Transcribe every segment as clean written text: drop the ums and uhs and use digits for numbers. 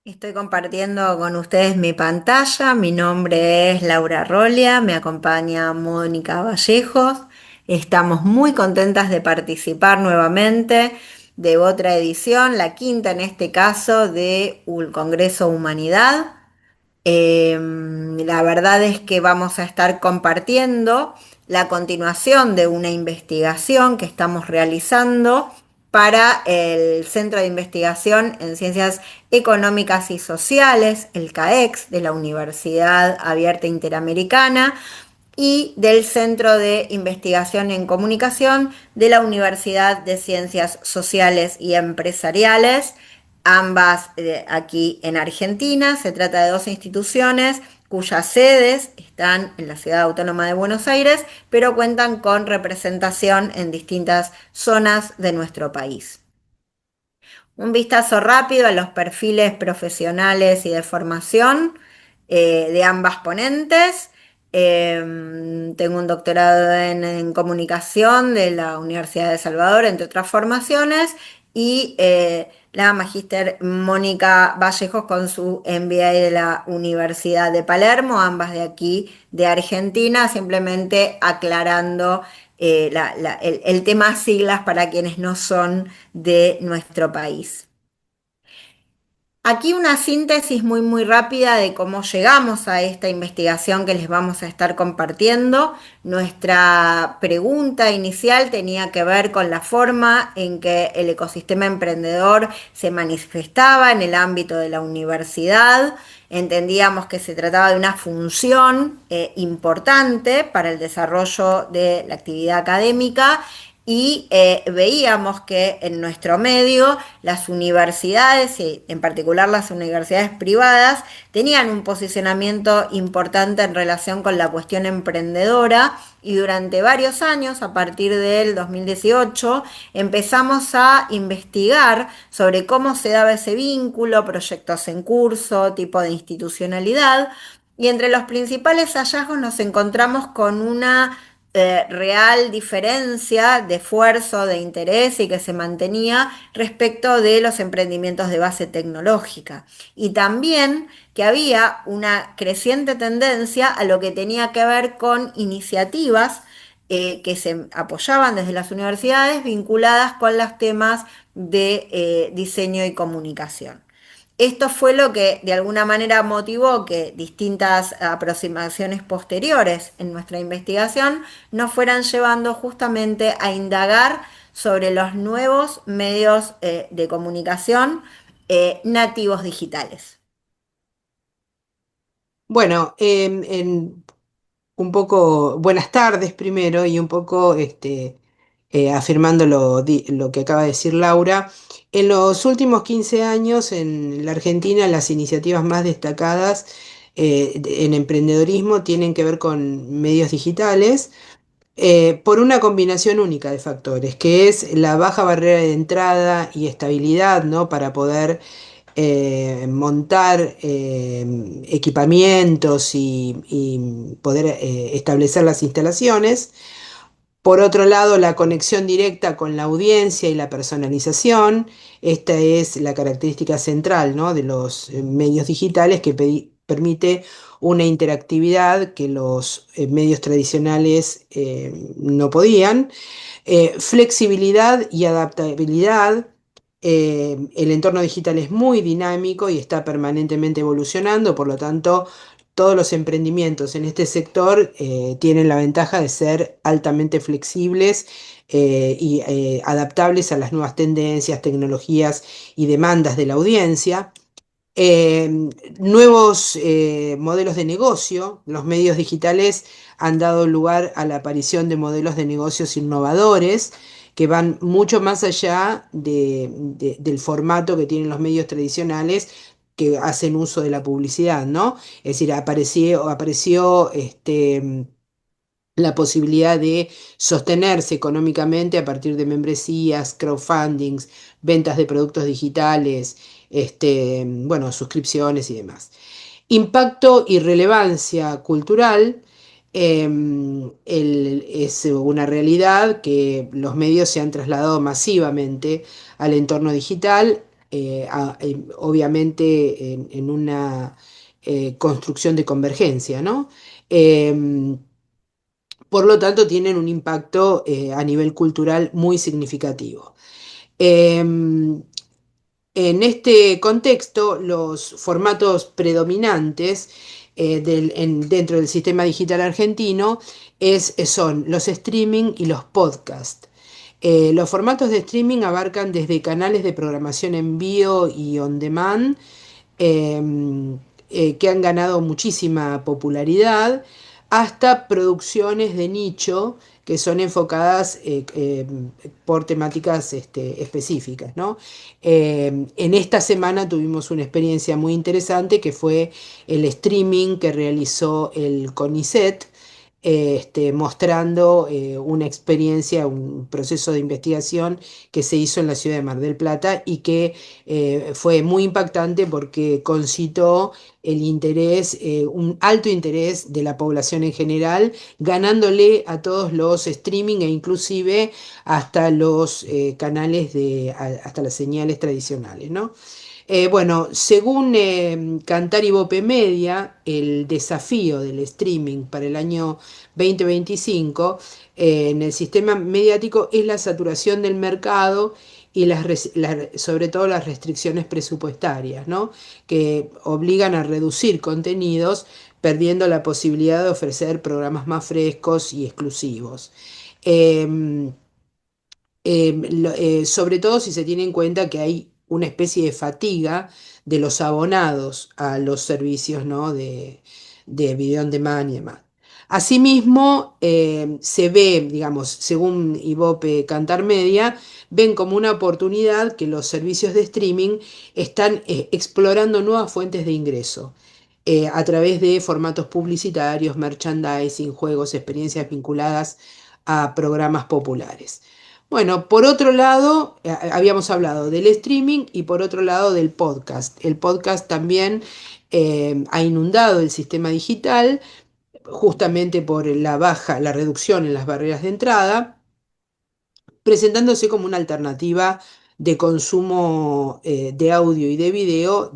Estoy compartiendo con ustedes mi pantalla. Mi nombre es Laura Rolia, me acompaña Mónica Vallejos. Estamos muy contentas de participar nuevamente de otra edición, la quinta en este caso, de un Congreso Humanidad. La verdad es que vamos a estar compartiendo la continuación de una investigación que estamos realizando para el Centro de Investigación en Ciencias Económicas y Sociales, el CAEX, de la Universidad Abierta Interamericana, y del Centro de Investigación en Comunicación de la Universidad de Ciencias Sociales y Empresariales, ambas aquí en Argentina. Se trata de dos instituciones cuyas sedes están en la Ciudad Autónoma de Buenos Aires, pero cuentan con representación en distintas zonas de nuestro país. Un vistazo rápido a los perfiles profesionales y de formación de ambas ponentes. Tengo un doctorado en comunicación de la Universidad de Salvador, entre otras formaciones, y la magíster Mónica Vallejos con su MBA de la Universidad de Palermo, ambas de aquí, de Argentina, simplemente aclarando el tema siglas para quienes no son de nuestro país. Aquí una síntesis muy rápida de cómo llegamos a esta investigación que les vamos a estar compartiendo. Nuestra pregunta inicial tenía que ver con la forma en que el ecosistema emprendedor se manifestaba en el ámbito de la universidad. Entendíamos que se trataba de una función importante para el desarrollo de la actividad académica y veíamos que en nuestro medio las universidades, y en particular las universidades privadas, tenían un posicionamiento importante en relación con la cuestión emprendedora, y durante varios años, a partir del 2018, empezamos a investigar sobre cómo se daba ese vínculo, proyectos en curso, tipo de institucionalidad, y entre los principales hallazgos nos encontramos con una real diferencia de esfuerzo, de interés y que se mantenía respecto de los emprendimientos de base tecnológica. Y también que había una creciente tendencia a lo que tenía que ver con iniciativas que se apoyaban desde las universidades vinculadas con los temas de diseño y comunicación. Esto fue lo que de alguna manera motivó que distintas aproximaciones posteriores en nuestra investigación nos fueran llevando justamente a indagar sobre los nuevos medios de comunicación nativos digitales. Bueno, un poco, buenas tardes primero y un poco afirmando lo que acaba de decir Laura. En los últimos 15 años en la Argentina las iniciativas más destacadas en emprendedorismo tienen que ver con medios digitales por una combinación única de factores, que es la baja barrera de entrada y estabilidad, ¿no? Para poder montar equipamientos y poder establecer las instalaciones. Por otro lado, la conexión directa con la audiencia y la personalización. Esta es la característica central, ¿no? De los medios digitales que permite una interactividad que los medios tradicionales no podían. Flexibilidad y adaptabilidad. El entorno digital es muy dinámico y está permanentemente evolucionando, por lo tanto, todos los emprendimientos en este sector tienen la ventaja de ser altamente flexibles y adaptables a las nuevas tendencias, tecnologías y demandas de la audiencia. Eh, Nuevos modelos de negocio. Los medios digitales han dado lugar a la aparición de modelos de negocios innovadores que van mucho más allá del formato que tienen los medios tradicionales que hacen uso de la publicidad, ¿no? Es decir, apareció la posibilidad de sostenerse económicamente a partir de membresías, crowdfundings, ventas de productos digitales, bueno, suscripciones y demás. Impacto y relevancia cultural. Es una realidad que los medios se han trasladado masivamente al entorno digital. obviamente en una construcción de convergencia, ¿no? Em, por lo tanto, tienen un impacto a nivel cultural muy significativo. Em, en este contexto, los formatos predominantes dentro del sistema digital argentino son los streaming y los podcasts. Los formatos de streaming abarcan desde canales de programación en vivo y on demand, eh, que han ganado muchísima popularidad, hasta producciones de nicho que son enfocadas por temáticas específicas, ¿no? En esta semana tuvimos una experiencia muy interesante que fue el streaming que realizó el CONICET, mostrando una experiencia, un proceso de investigación que se hizo en la ciudad de Mar del Plata y que fue muy impactante porque concitó el interés, un alto interés de la población en general, ganándole a todos los streaming e inclusive hasta los canales hasta las señales tradicionales, ¿no? Bueno, según Cantar y Bope Media, el desafío del streaming para el año 2025 en el sistema mediático es la saturación del mercado y sobre todo las restricciones presupuestarias, ¿no? Que obligan a reducir contenidos, perdiendo la posibilidad de ofrecer programas más frescos y exclusivos. Em, Sobre todo si se tiene en cuenta que hay una especie de fatiga de los abonados a los servicios, ¿no? de video on demand y demás. Asimismo, se ve, digamos, según Ibope Cantar Media, ven como una oportunidad que los servicios de streaming están explorando nuevas fuentes de ingreso a través de formatos publicitarios, merchandising, juegos, experiencias vinculadas a programas populares. Bueno, por otro lado, habíamos hablado del streaming y por otro lado del podcast. El podcast también ha inundado el sistema digital justamente por la reducción en las barreras de entrada, presentándose como una alternativa de consumo de audio y de video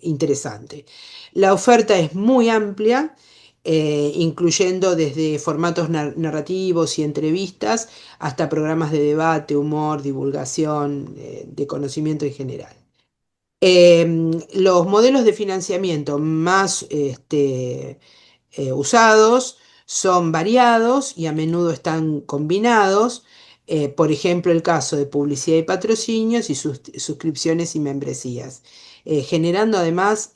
interesante. La oferta es muy amplia, incluyendo desde formatos narrativos y entrevistas hasta programas de debate, humor, divulgación, de conocimiento en general. Los modelos de financiamiento más usados son variados y a menudo están combinados. Por ejemplo, el caso de publicidad y patrocinios y suscripciones y membresías, generando además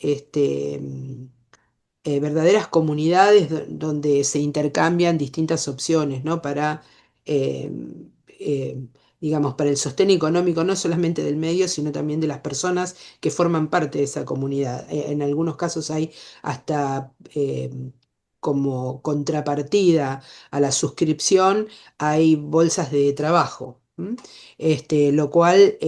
verdaderas comunidades donde se intercambian distintas opciones, ¿no? Eh, eh, digamos, para el sostén económico no solamente del medio, sino también de las personas que forman parte de esa comunidad. En algunos casos hay hasta como contrapartida a la suscripción, hay bolsas de trabajo. ¿M? Lo cual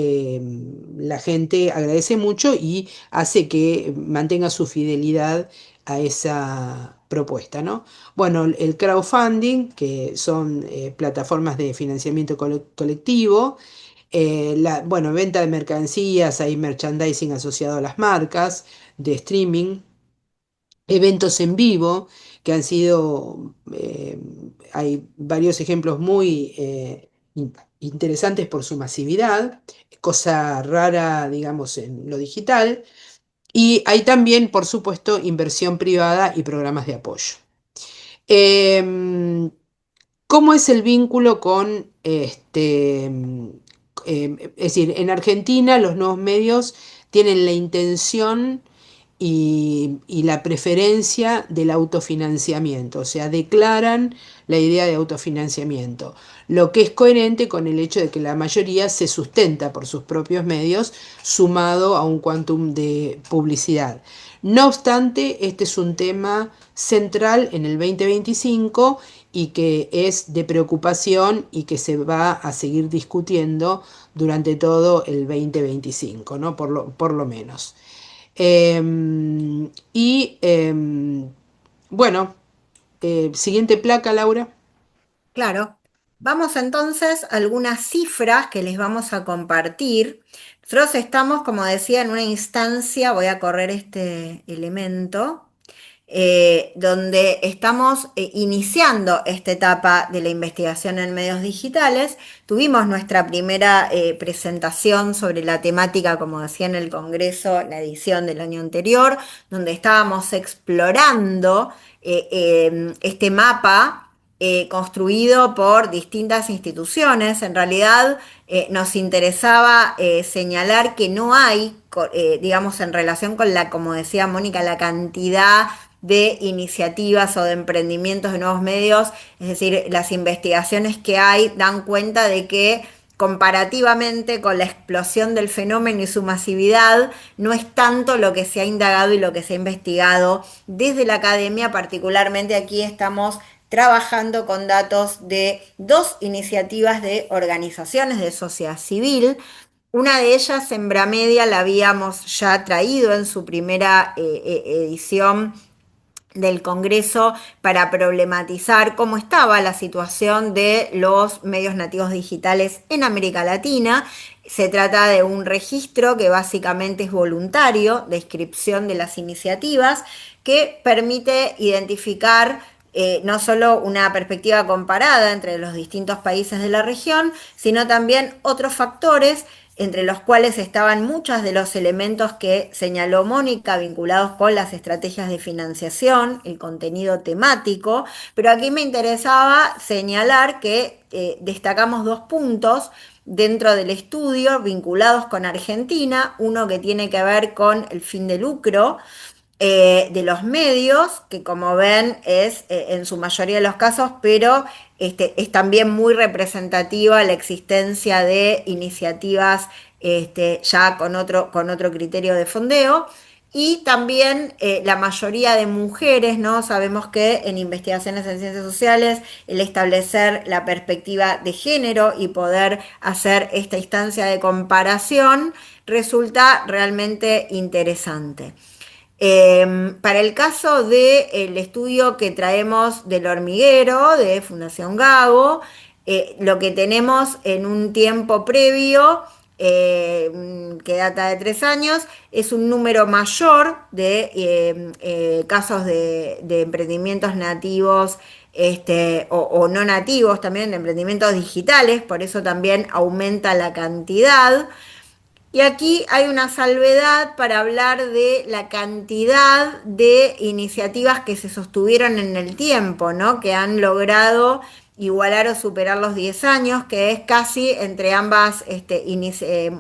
la gente agradece mucho y hace que mantenga su fidelidad a esa propuesta, ¿no? Bueno, el crowdfunding, que son plataformas de financiamiento colectivo, bueno, venta de mercancías, hay merchandising asociado a las marcas, de streaming, eventos en vivo, que han sido, hay varios ejemplos muy interesantes por su masividad, cosa rara, digamos, en lo digital. Y hay también, por supuesto, inversión privada y programas de apoyo. Em, ¿Cómo es el vínculo con es decir, en Argentina los nuevos medios tienen la intención y la preferencia del autofinanciamiento, o sea, declaran la idea de autofinanciamiento, lo que es coherente con el hecho de que la mayoría se sustenta por sus propios medios, sumado a un quantum de publicidad. No obstante, este es un tema central en el 2025 y que es de preocupación y que se va a seguir discutiendo durante todo el 2025, ¿no? Por lo menos. Y bueno, siguiente placa, Laura. Claro. Vamos entonces a algunas cifras que les vamos a compartir. Nosotros estamos, como decía, en una instancia, voy a correr este elemento, donde estamos iniciando esta etapa de la investigación en medios digitales. Tuvimos nuestra primera presentación sobre la temática, como decía en el Congreso, la edición del año anterior, donde estábamos explorando este mapa construido por distintas instituciones. En realidad nos interesaba señalar que no hay, digamos, en relación con la, como decía Mónica, la cantidad de iniciativas o de emprendimientos de nuevos medios, es decir, las investigaciones que hay dan cuenta de que comparativamente con la explosión del fenómeno y su masividad, no es tanto lo que se ha indagado y lo que se ha investigado desde la academia. Particularmente aquí estamos trabajando con datos de dos iniciativas de organizaciones de sociedad civil. Una de ellas, Sembramedia, la habíamos ya traído en su primera edición del Congreso para problematizar cómo estaba la situación de los medios nativos digitales en América Latina. Se trata de un registro que básicamente es voluntario de inscripción de las iniciativas, que permite identificar no solo una perspectiva comparada entre los distintos países de la región, sino también otros factores, entre los cuales estaban muchos de los elementos que señaló Mónica vinculados con las estrategias de financiación, el contenido temático, pero aquí me interesaba señalar que destacamos dos puntos dentro del estudio vinculados con Argentina, uno que tiene que ver con el fin de lucro de los medios, que como ven es en su mayoría de los casos, pero es también muy representativa la existencia de iniciativas ya con otro criterio de fondeo. Y también la mayoría de mujeres, ¿no? Sabemos que en investigaciones en ciencias sociales el establecer la perspectiva de género y poder hacer esta instancia de comparación resulta realmente interesante. Para el caso del estudio que traemos del hormiguero de Fundación Gago, lo que tenemos en un tiempo previo, que data de 3 años, es un número mayor de casos de emprendimientos nativos o no nativos, también de emprendimientos digitales, por eso también aumenta la cantidad. Y aquí hay una salvedad para hablar de la cantidad de iniciativas que se sostuvieron en el tiempo, ¿no? Que han logrado igualar o superar los 10 años, que es casi entre ambas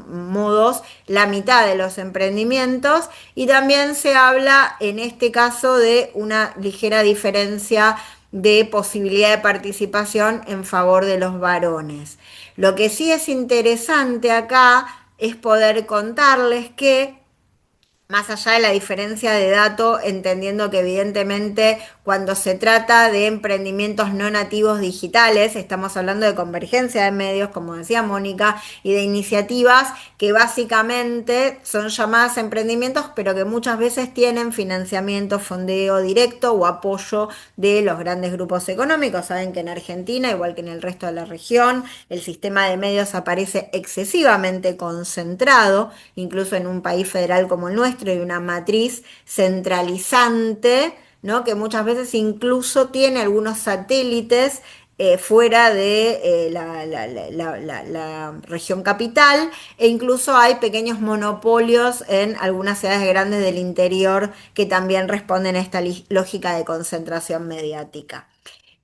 modos la mitad de los emprendimientos. Y también se habla en este caso de una ligera diferencia de posibilidad de participación en favor de los varones. Lo que sí es interesante acá es poder contarles que, más allá de la diferencia de dato, entendiendo que evidentemente cuando se trata de emprendimientos no nativos digitales, estamos hablando de convergencia de medios, como decía Mónica, y de iniciativas que básicamente son llamadas emprendimientos, pero que muchas veces tienen financiamiento, fondeo directo o apoyo de los grandes grupos económicos. Saben que en Argentina, igual que en el resto de la región, el sistema de medios aparece excesivamente concentrado, incluso en un país federal como el nuestro, y una matriz centralizante, ¿no? Que muchas veces incluso tiene algunos satélites fuera de la región capital, e incluso hay pequeños monopolios en algunas ciudades grandes del interior que también responden a esta lógica de concentración mediática.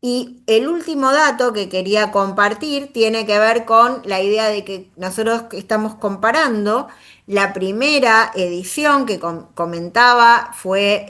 Y el último dato que quería compartir tiene que ver con la idea de que nosotros estamos comparando la primera edición que comentaba, fue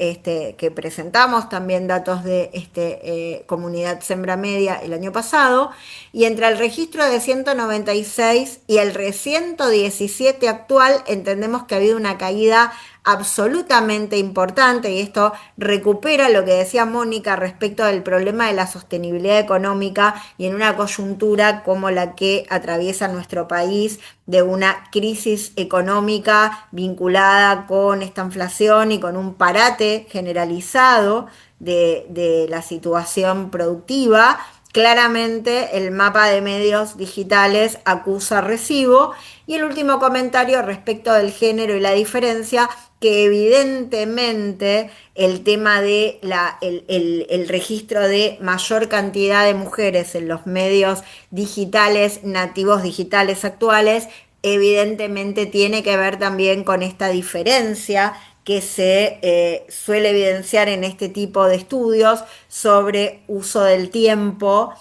que presentamos también datos de Comunidad Sembramedia el año pasado, y entre el registro de 196 y el 117 actual entendemos que ha habido una caída absolutamente importante, y esto recupera lo que decía Mónica respecto del problema de la sostenibilidad económica, y en una coyuntura como la que atraviesa nuestro país, de una crisis económica vinculada con esta inflación y con un parate generalizado de la situación productiva, claramente el mapa de medios digitales acusa recibo. Y el último comentario respecto del género y la diferencia, que evidentemente el tema de el registro de mayor cantidad de mujeres en los medios digitales, nativos digitales actuales, evidentemente tiene que ver también con esta diferencia que se suele evidenciar en este tipo de estudios sobre uso del tiempo,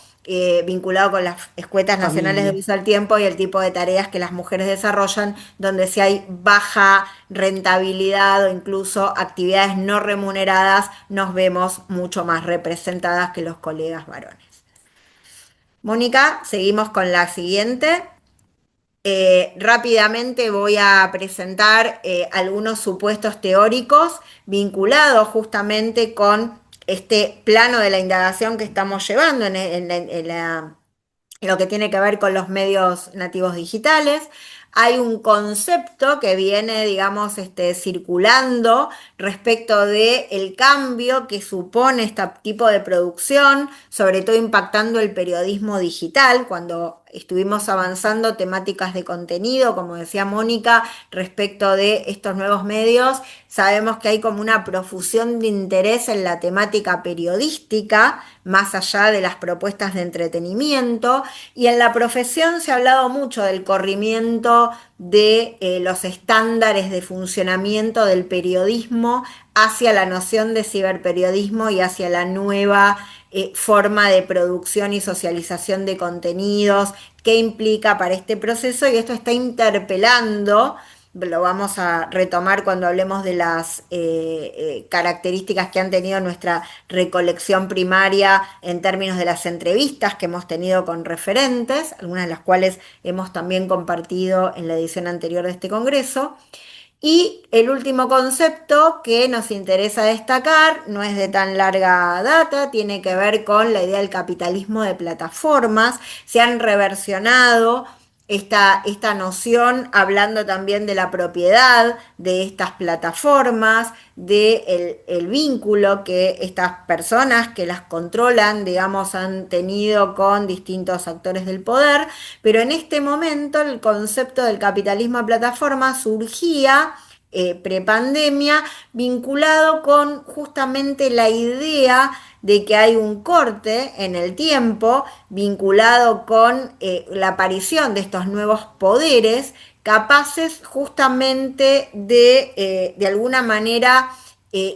vinculado con las escuetas nacionales de Familia. uso del tiempo y el tipo de tareas que las mujeres desarrollan, donde si hay baja rentabilidad o incluso actividades no remuneradas, nos vemos mucho más representadas que los colegas varones. Mónica, seguimos con la siguiente. Rápidamente voy a presentar algunos supuestos teóricos vinculados justamente con este plano de la indagación que estamos llevando en lo que tiene que ver con los medios nativos digitales. Hay un concepto que viene, digamos, circulando respecto de el cambio que supone este tipo de producción, sobre todo impactando el periodismo digital, cuando estuvimos avanzando temáticas de contenido, como decía Mónica, respecto de estos nuevos medios. Sabemos que hay como una profusión de interés en la temática periodística, más allá de las propuestas de entretenimiento, y en la profesión se ha hablado mucho del corrimiento de los estándares de funcionamiento del periodismo hacia la noción de ciberperiodismo y hacia la nueva forma de producción y socialización de contenidos que implica para este proceso, y esto está interpelando, lo vamos a retomar cuando hablemos de las características que han tenido nuestra recolección primaria en términos de las entrevistas que hemos tenido con referentes, algunas de las cuales hemos también compartido en la edición anterior de este congreso. Y el último concepto que nos interesa destacar, no es de tan larga data, tiene que ver con la idea del capitalismo de plataformas. Se han reversionado esta noción hablando también de la propiedad de estas plataformas, de el vínculo que estas personas que las controlan, digamos, han tenido con distintos actores del poder. Pero en este momento el concepto del capitalismo de plataforma surgía prepandemia, vinculado con justamente la idea de que hay un corte en el tiempo vinculado con la aparición de estos nuevos poderes capaces justamente de alguna manera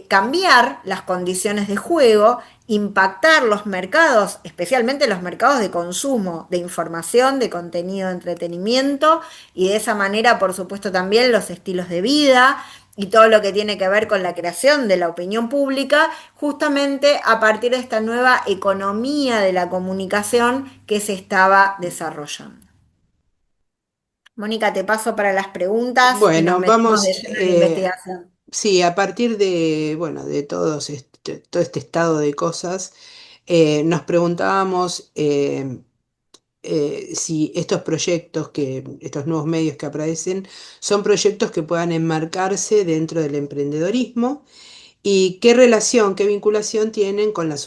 cambiar las condiciones de juego, impactar los mercados, especialmente los mercados de consumo, de información, de contenido, de entretenimiento, y de esa manera, por supuesto, también los estilos de vida y todo lo que tiene que ver con la creación de la opinión pública, justamente a partir de esta nueva economía de la comunicación que se estaba desarrollando. Mónica, te paso para las preguntas y nos Bueno, metemos de vamos, lleno en la investigación. sí, a partir de, bueno, de todo este estado de cosas, nos preguntábamos si estos proyectos, estos nuevos medios que aparecen, son proyectos que puedan enmarcarse dentro del emprendedorismo y qué relación, qué vinculación tienen con las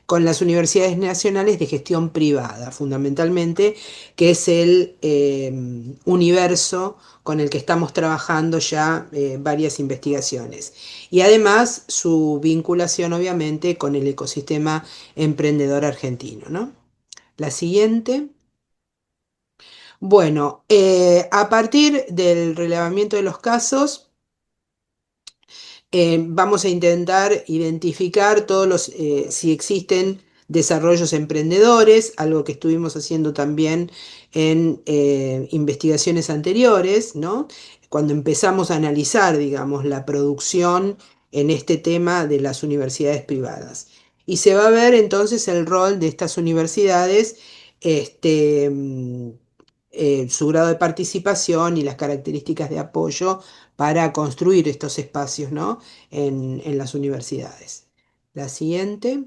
con las universidades nacionales de gestión privada, fundamentalmente, que es el universo con el que estamos trabajando ya varias investigaciones. Y además su vinculación, obviamente, con el ecosistema emprendedor argentino, ¿no? La siguiente. Bueno, a partir del relevamiento de los casos, vamos a intentar identificar si existen desarrollos emprendedores, algo que estuvimos haciendo también en investigaciones anteriores, ¿no? Cuando empezamos a analizar, digamos, la producción en este tema de las universidades privadas. Y se va a ver entonces el rol de estas universidades, este, su grado de participación y las características de apoyo para construir estos espacios, ¿no? En las universidades. La siguiente.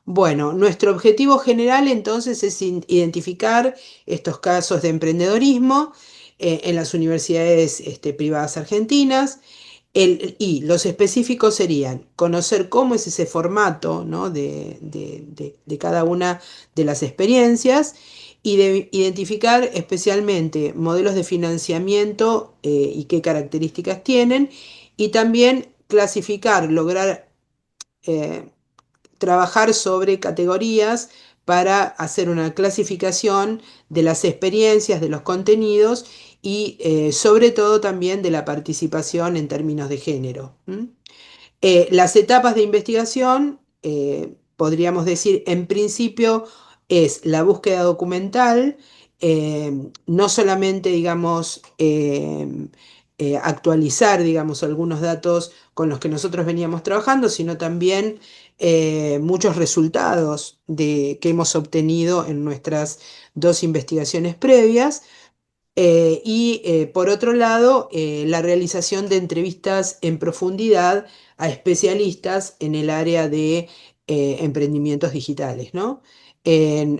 Bueno, nuestro objetivo general entonces es identificar estos casos de emprendedorismo en las universidades privadas argentinas Y los específicos serían conocer cómo es ese formato, ¿no? de cada una de las experiencias y de identificar especialmente modelos de financiamiento y qué características tienen y también clasificar, lograr eh, trabajar sobre categorías para hacer una clasificación de las experiencias, de los contenidos y sobre todo también de la participación en términos de género. ¿M? Las etapas de investigación, podríamos decir, en principio es la búsqueda documental, no solamente, digamos, actualizar, digamos, algunos datos con los que nosotros veníamos trabajando, sino también muchos resultados que hemos obtenido en nuestras dos investigaciones previas. Por otro lado, la realización de entrevistas en profundidad a especialistas en el área de emprendimientos digitales, ¿no?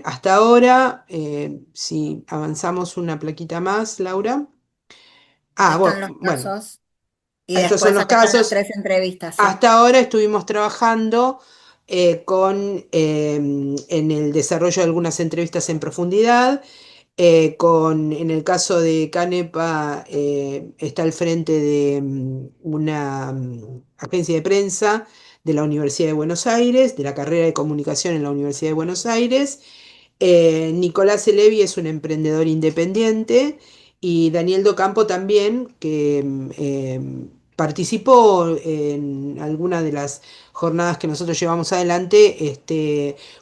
Hasta ahora, si avanzamos una plaquita más, Laura. Acá Ah, están los bueno, casos y estos son después los acá están las casos. 3 entrevistas, sí. Hasta ahora estuvimos trabajando en el desarrollo de algunas entrevistas en profundidad. En el caso de Canepa, está al frente de una agencia de prensa de la Universidad de Buenos Aires, de la carrera de comunicación en la Universidad de Buenos Aires. Nicolás Elevi es un emprendedor independiente y Daniel Docampo también, que participó en alguna de las jornadas que nosotros llevamos adelante,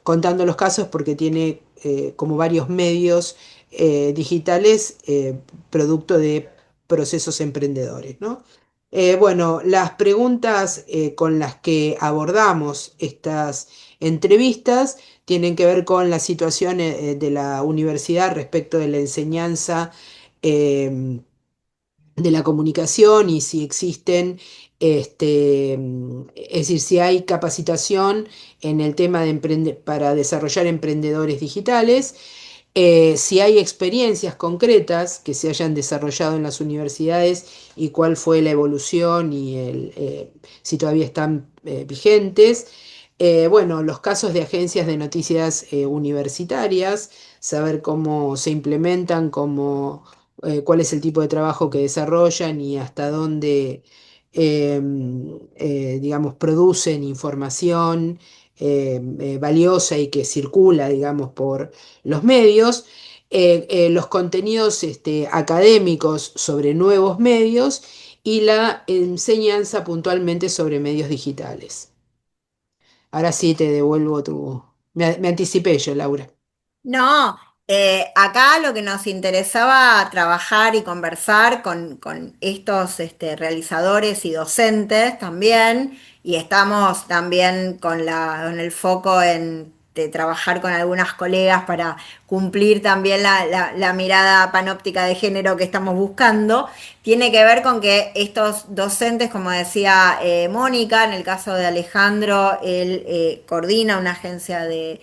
contando los casos porque tiene como varios medios digitales producto de procesos emprendedores, ¿no? Bueno, las preguntas con las que abordamos estas entrevistas tienen que ver con la situación de la universidad respecto de la enseñanza eh, de la comunicación y si existen, es decir, si hay capacitación en el tema de para desarrollar emprendedores digitales, si hay experiencias concretas que se hayan desarrollado en las universidades y cuál fue la evolución y si todavía están vigentes. Bueno, los casos de agencias de noticias universitarias, saber cómo se implementan, cuál es el tipo de trabajo que desarrollan y hasta dónde, eh, digamos, producen información valiosa y que circula, digamos, por los medios. Los contenidos académicos sobre nuevos medios y la enseñanza puntualmente sobre medios digitales. Ahora sí te devuelvo tu... Me anticipé yo, Laura. No, acá lo que nos interesaba trabajar y conversar con estos realizadores y docentes también, y estamos también con el foco de trabajar con algunas colegas para cumplir también la mirada panóptica de género que estamos buscando, tiene que ver con que estos docentes, como decía Mónica, en el caso de Alejandro, él coordina una agencia de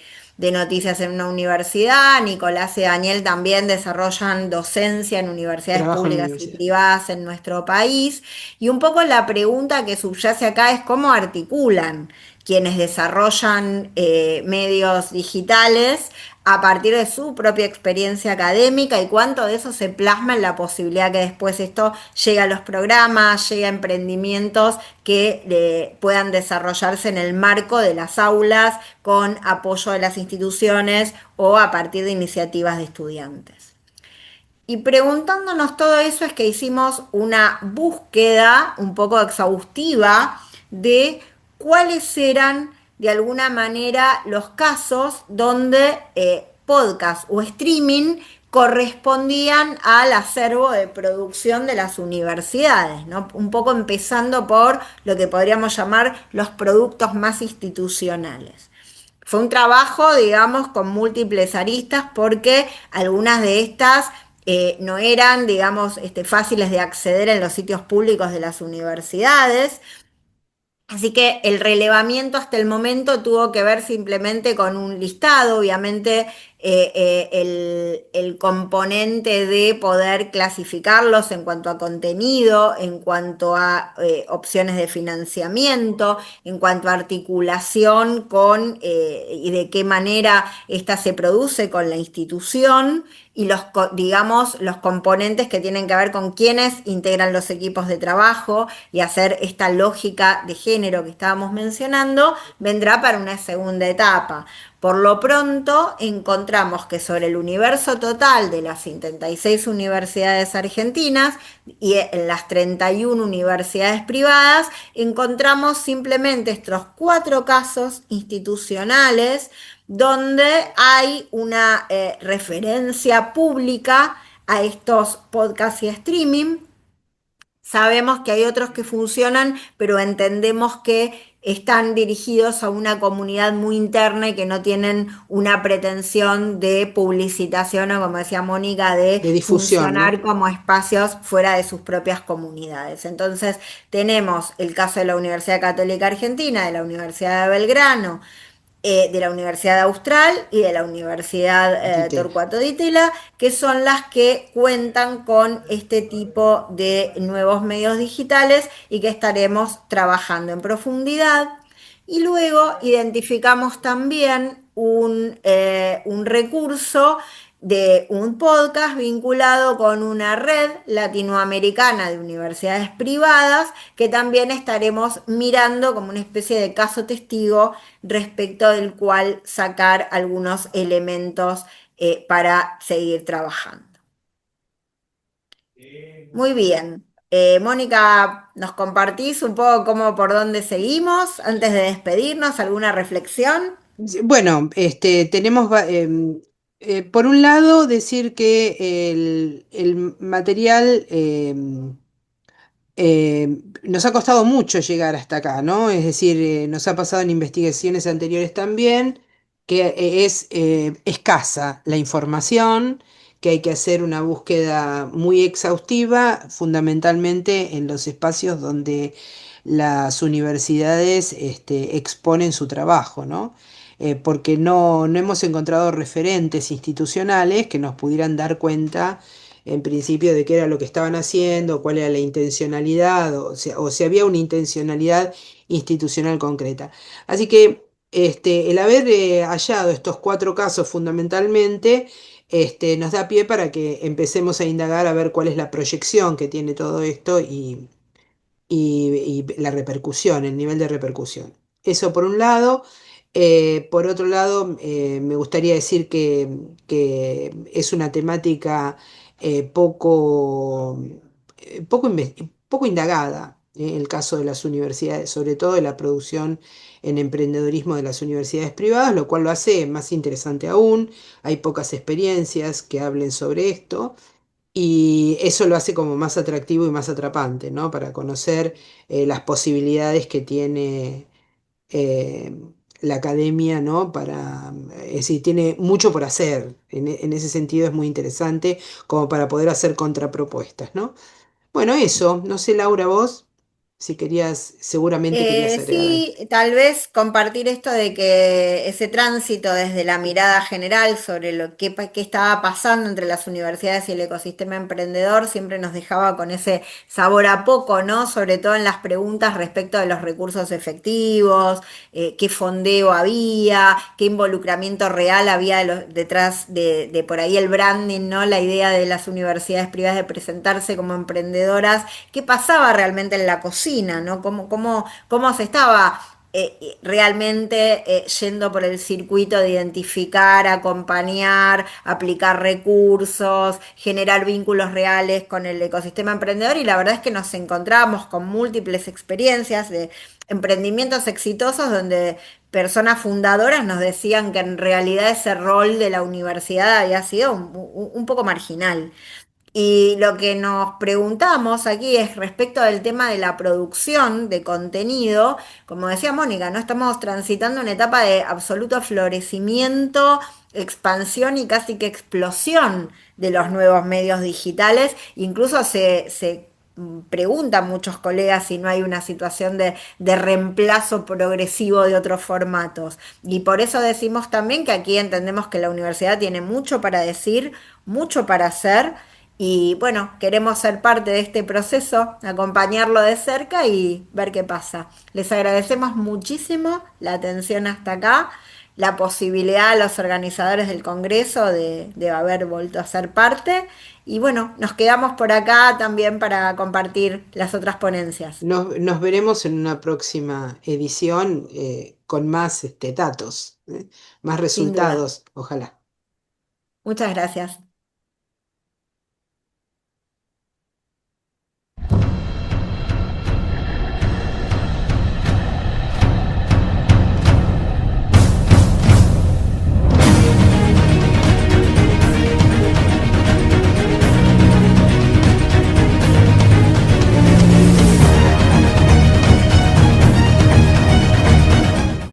noticias en una universidad. Nicolás y Daniel también desarrollan docencia en universidades Trabajo en la públicas y universidad. privadas en nuestro país. Y un poco la pregunta que subyace acá es cómo articulan quienes desarrollan medios digitales a partir de su propia experiencia académica y cuánto de eso se plasma en la posibilidad que después esto llegue a los programas, llegue a emprendimientos que puedan desarrollarse en el marco de las aulas con apoyo de las instituciones o a partir de iniciativas de estudiantes. Y preguntándonos todo eso es que hicimos una búsqueda un poco exhaustiva de cuáles eran de alguna manera los casos donde podcast o streaming correspondían al acervo de producción de las universidades, ¿no? Un poco empezando por lo que podríamos llamar los productos más institucionales. Fue un trabajo, digamos, con múltiples aristas porque algunas de estas no eran, digamos, fáciles de acceder en los sitios públicos de las universidades. Así que el relevamiento hasta el momento tuvo que ver simplemente con un listado, obviamente el componente de poder clasificarlos en cuanto a contenido, en cuanto a opciones de financiamiento, en cuanto a articulación con y de qué manera ésta se produce con la institución y digamos, los componentes que tienen que ver con quiénes integran los equipos de trabajo y hacer esta lógica de género que estábamos mencionando, vendrá para una segunda etapa. Por lo pronto, encontramos que sobre el universo total de las 76 universidades argentinas y en las 31 universidades privadas, encontramos simplemente estos 4 casos institucionales donde hay una referencia pública a estos podcasts y streaming. Sabemos que hay otros que funcionan, pero entendemos que están dirigidos a una comunidad muy interna y que no tienen una pretensión de publicitación o, como decía Mónica, de de difusión, ¿no? funcionar como espacios fuera de sus propias comunidades. Entonces, tenemos el caso de la Universidad Católica Argentina, de la Universidad de Belgrano, de la Universidad Austral y de la Universidad Ditel. Torcuato Di Tella, que son las que cuentan con este tipo de nuevos medios digitales y que estaremos trabajando en profundidad. Y luego identificamos también un recurso de un podcast vinculado con una red latinoamericana de universidades privadas que también estaremos mirando como una especie de caso testigo respecto del cual sacar algunos elementos para seguir trabajando. Muy bien. Mónica, ¿nos compartís un poco cómo por dónde seguimos antes de despedirnos? ¿Alguna reflexión? Sí, bueno, tenemos, por un lado, decir que el material nos ha costado mucho llegar hasta acá, ¿no? Es decir, nos ha pasado en investigaciones anteriores también, que es escasa la información, que hay que hacer una búsqueda muy exhaustiva, fundamentalmente en los espacios donde las universidades exponen su trabajo, ¿no? Porque no hemos encontrado referentes institucionales que nos pudieran dar cuenta en principio de qué era lo que estaban haciendo, cuál era la intencionalidad, o si había una intencionalidad institucional concreta. Así que el haber hallado estos 4 casos fundamentalmente, nos da pie para que empecemos a indagar a ver cuál es la proyección que tiene todo esto y la repercusión, el nivel de repercusión. Eso por un lado. Por otro lado, me gustaría decir que es una temática poco indagada, el caso de las universidades, sobre todo de la producción en emprendedurismo de las universidades privadas, lo cual lo hace más interesante aún. Hay pocas experiencias que hablen sobre esto. Y eso lo hace como más atractivo y más atrapante, ¿no? Para conocer las posibilidades que tiene eh, la academia, ¿no? Es decir, tiene mucho por hacer. En ese sentido es muy interesante como para poder hacer contrapropuestas, ¿no? Bueno, eso. No sé, Laura, vos, si querías, seguramente querías agregar. Sí, tal vez compartir esto de que ese tránsito desde la mirada general sobre qué estaba pasando entre las universidades y el ecosistema emprendedor siempre nos dejaba con ese sabor a poco, ¿no? Sobre todo en las preguntas respecto de los recursos efectivos, qué fondeo había, qué involucramiento real había detrás de por ahí el branding, ¿no? La idea de las universidades privadas de presentarse como emprendedoras, qué pasaba realmente en la cocina, ¿no? Cómo se estaba realmente yendo por el circuito de identificar, acompañar, aplicar recursos, generar vínculos reales con el ecosistema emprendedor y la verdad es que nos encontramos con múltiples experiencias de emprendimientos exitosos donde personas fundadoras nos decían que en realidad ese rol de la universidad había sido un poco marginal. Y lo que nos preguntamos aquí es respecto del tema de la producción de contenido. Como decía Mónica, no estamos transitando una etapa de absoluto florecimiento, expansión y casi que explosión de los nuevos medios digitales. Incluso se preguntan muchos colegas si no hay una situación de reemplazo progresivo de otros formatos. Y por eso decimos también que aquí entendemos que la universidad tiene mucho para decir, mucho para hacer. Y bueno, queremos ser parte de este proceso, acompañarlo de cerca y ver qué pasa. Les agradecemos muchísimo la atención hasta acá, la posibilidad a los organizadores del Congreso de haber vuelto a ser parte. Y bueno, nos quedamos por acá también para compartir las otras ponencias. Nos veremos en una próxima edición con más datos, más Sin duda. resultados, ojalá. Muchas gracias.